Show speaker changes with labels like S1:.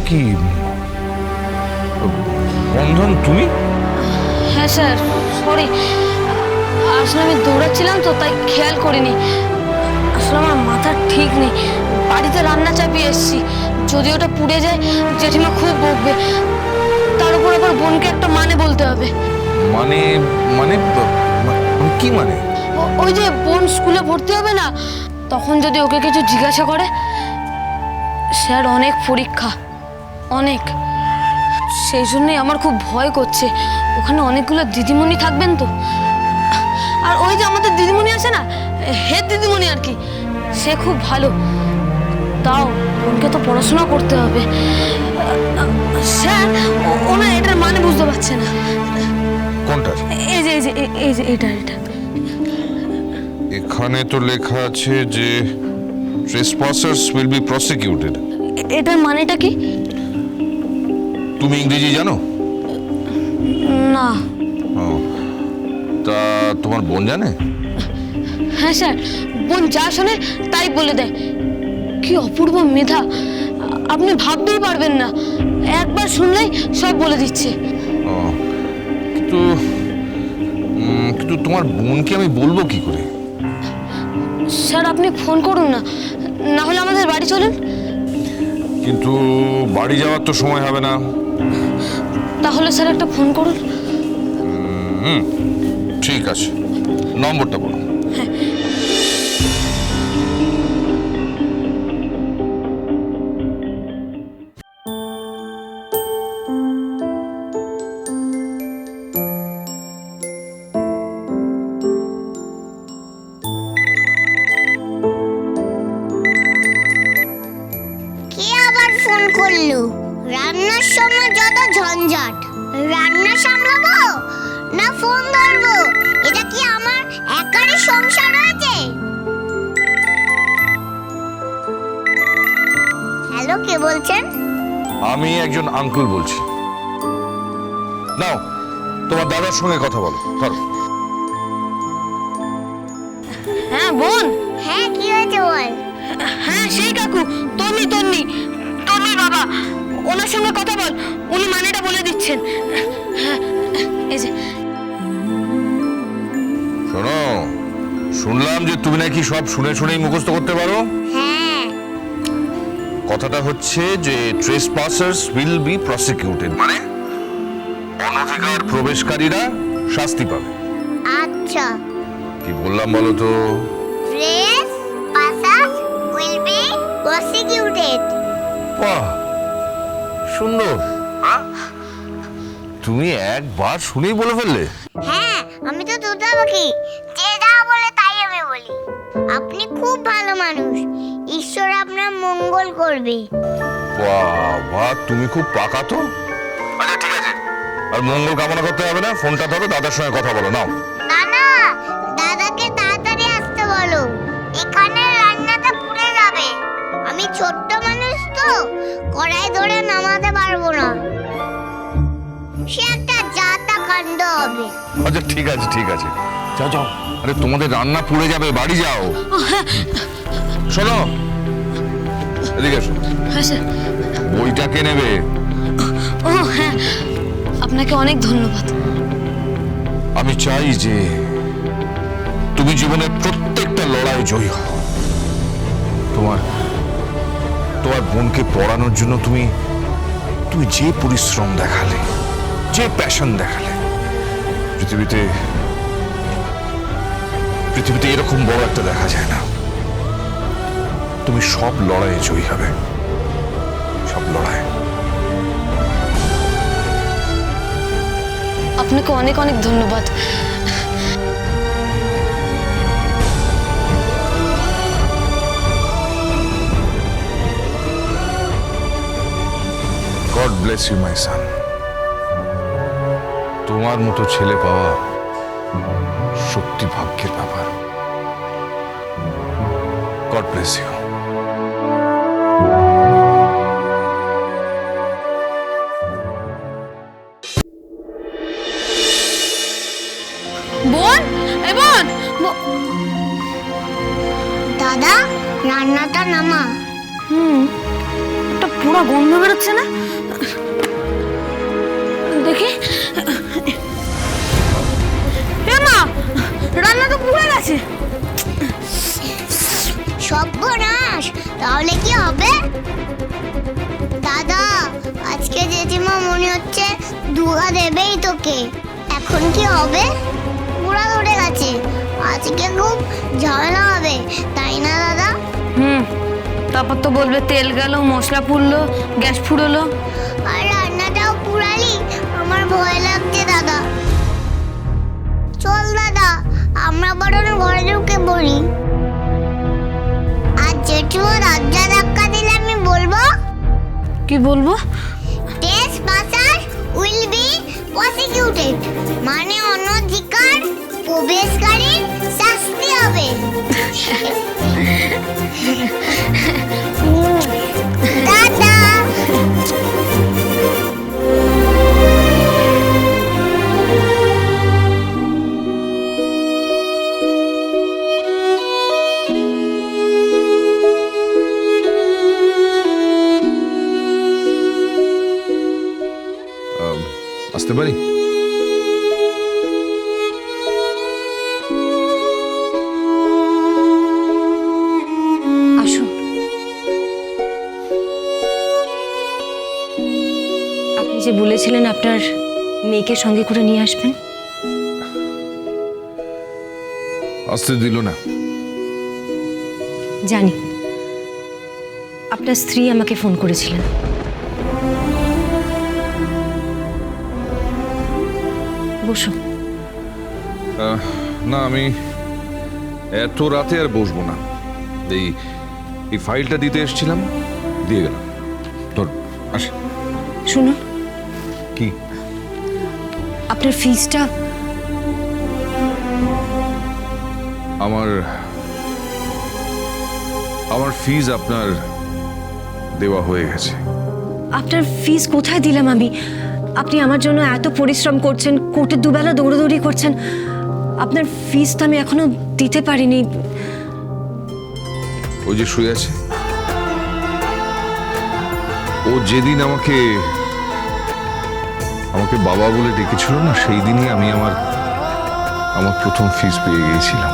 S1: কি বন্ধন তুমি?
S2: হ্যাঁ স্যার, সরি, আসলে আমি দৌড়াচ্ছিলাম তো তাই খেয়াল করিনি। আসলে আমার মাথা ঠিক নেই, বাড়িতে রান্না চাপিয়ে এসেছি, যদি ওটা পুড়ে যায় জেঠিমা খুব বকবে। তার উপর আবার বোনকে একটা মানে বলতে হবে।
S1: মানে মানে কি মানে?
S2: ওই যে বোন স্কুলে ভর্তি হবে না, তখন যদি ওকে কিছু জিজ্ঞাসা করে, স্যার অনেক পরীক্ষা, অনেক, সেই জন্যই আমার খুব ভয় করছে। ওখানে অনেকগুলো দিদিমণি থাকবেন তো, আর ওই যে আমাদের দিদিমণি আছে না, হেড দিদিমণি আর কি, সে খুব ভালো। তাও বোনকে তো পড়াশোনা করতে হবে। স্যার ওনা এটার মানে বুঝতে পারছে না।
S1: কোনটা?
S2: এই যে এই যে এই যে এটা এটা
S1: এখানে তো লেখা আছে যে trespassers will be prosecuted।
S2: এটার মানেটা কি?
S1: তুমি ইংরেজি জানো?
S2: না।
S1: ও, তা তোমার বোন জানে?
S2: হ্যাঁ স্যার, বোন যা শোনে তাই বলে দেয়। কি অপূর্ব মেধা, আপনি ভাবতেই পারবেন না, একবার শুনলেই সব বলে দিচ্ছে।
S1: ও, কিন্তু কিন্তু তোমার বোনকে আমি বলবো কি করে?
S2: স্যার আপনি ফোন করুন না, না হলে আমাদের বাড়ি চলুন।
S1: কিন্তু বাড়ি যাওয়ার তো সময় হবে না।
S2: তাহলে স্যার একটা ফোন করুন।
S1: ঠিক আছে, নম্বরটা বলো।
S3: কে আবার ফোন করলো? রান্নার সময় যত ঝঞ্ঝাট, রান্না সামলাবো না ফোন ধরবো? এটা কি আমার একারই সংসার হয়েছে? হ্যালো, কে বলছেন?
S1: আমি একজন আঙ্কেল বলছি। নাও, তোমার দাদার সঙ্গে কথা বলো, ধরো।
S2: হ্যাঁ বোন।
S3: হ্যাঁ, কি হয়েছে বল?
S2: হ্যাঁ সেই কাকু, তন্নি তন্নি তন্নি বাবা, ওনার সঙ্গে কথা বল, উনি মানেটা বলে দিচ্ছেন। হ্যাঁ, এই যে
S1: শোনো, শুনলাম যে তুমি নাকি সব শুনে শুনেই মুখস্থ করতে পারো।
S3: হ্যাঁ।
S1: কথাটা হচ্ছে যে trespassers will be prosecuted, মানে অনধিকার প্রবেশকারীরা শাস্তি পাবে।
S3: আচ্ছা।
S1: কি বললাম বলো তো?
S3: Trespassers will be prosecuted.
S1: বাহ, সুন্দর। তুমি একবার শুনেই বলে ফেললে।
S3: হ্যাঁ, আমি তো দুধা পাখি, যে যা বলে তাই আমি বলি। আপনি খুব ভালো মানুষ, ঈশ্বর আপনার মঙ্গল করবে।
S1: বাহ, তুমি খুব পাকা তো। আচ্ছা ঠিক আছে, আর মঙ্গল কামনা করতে হবে না, ফোনটা ধরো, দাদার সঙ্গে কথা বলো। নাও।
S3: না না, দাদাকে তাড়াতাড়ি আসতে বলো, এখানে রান্নাটা পুড়ে যাবে। আমি ছোট্ট মানুষ তো, কড়াই ধরে নামাতে পারবো না, সে একটা যাতা কাণ্ড হবে।
S1: আচ্ছা ঠিক আছে ঠিক আছে, যাও যাও। আরে তোমাদের রান্না পুড়ে যাবে, বাড়ি যাও। শোনো, এদিকে এসো।
S2: হ্যাঁ স্যার।
S1: বইটা কে নেবে?
S2: ও হ্যাঁ, আপনাকে অনেক ধন্যবাদ।
S1: আমি চাই যে তুমি জীবনের প্রত্যেকটা লড়াই জয়ী হও। তোমার তোমার বোনকে পড়ানোর জন্য তুমি যে পরিশ্রম দেখালে, যে প্যাশন দেখালে, পৃথিবীতে এরকম বড় একটা দেখা যায় না। তুমি সব লড়াইয়ে জয়ী হবে, সব লড়াই।
S2: আপনাকে অনেক অনেক ধন্যবাদ।
S1: God bless you, my son. তোমার মতো ছেলে পাওয়া সত্যি ভাগ্যের ব্যাপার। God bless you.
S2: বোন, এ বোন,
S3: দাদা, রান্নাটা নামা।
S2: একটা পোড়া গন্ধ বেরোচ্ছে না? দেখি। এ মা, রান্না তো পুড়ে গেছে।
S3: সর্বনাশ, তাহলে কি হবে? দাদা, আজকে জেঠিমা মনে হচ্ছে দুঘা দেবেই তোকে। এখন কি হবে? পুরা ধরে গেছে, আজকে খুব ঝামেলা হবে, তাই না দাদা?
S2: তারপর তো বলবে তেল গেল, মশলা পুড়লো, গ্যাস ফুরলো।
S3: আর রান্নাটাও পুরালি, আমার ভয় লাগছে দাদা। চল দাদা, আমরা বরং ঘরে ঢুকে পড়ি। আর জেঠিমা দরজা ধাক্কা দিলে আমি বলবো,
S2: কি বলবো?
S3: ট্রেসপাসার উইল বি প্রসিকিউটেড, মানে অনধিকার প্রবেশকারীর শাস্তি হবে। দাদা,
S1: আসতে পারি?
S2: আসুন। আপনি যে বলেছিলেন আপনার মেয়েকে সঙ্গে করে নিয়ে আসবেন,
S1: আসতে দিল না।
S2: জানি। আপনার স্ত্রী আমাকে ফোন করেছিলেন। বসো।
S1: না, আমি এত রাতে আর বসবো না। এই ফাইলটা দিতে এসেছিলাম, দিয়ে গেলাম। তোর আসে।
S2: শুনুন,
S1: কি?
S2: আপনার ফিজটা।
S1: আমার ফিজ আপনার দেওয়া হয়ে গেছে।
S2: আপনার ফিজ কোথায় দিলাম আমি? আপনি আমার জন্য এত পরিশ্রম করছেন, কোর্টে দুবেলা দৌড়াদৌড়ি করছেন, আপনার ফিজ তো আমি এখনো দিতে পারিনি।
S1: ও যে শুয়ে আছে, ও যেদিন আমাকে বাবা বলে ডেকেছিল না, সেই দিনই আমি আমার প্রথম ফিজ পেয়ে গিয়েছিলাম।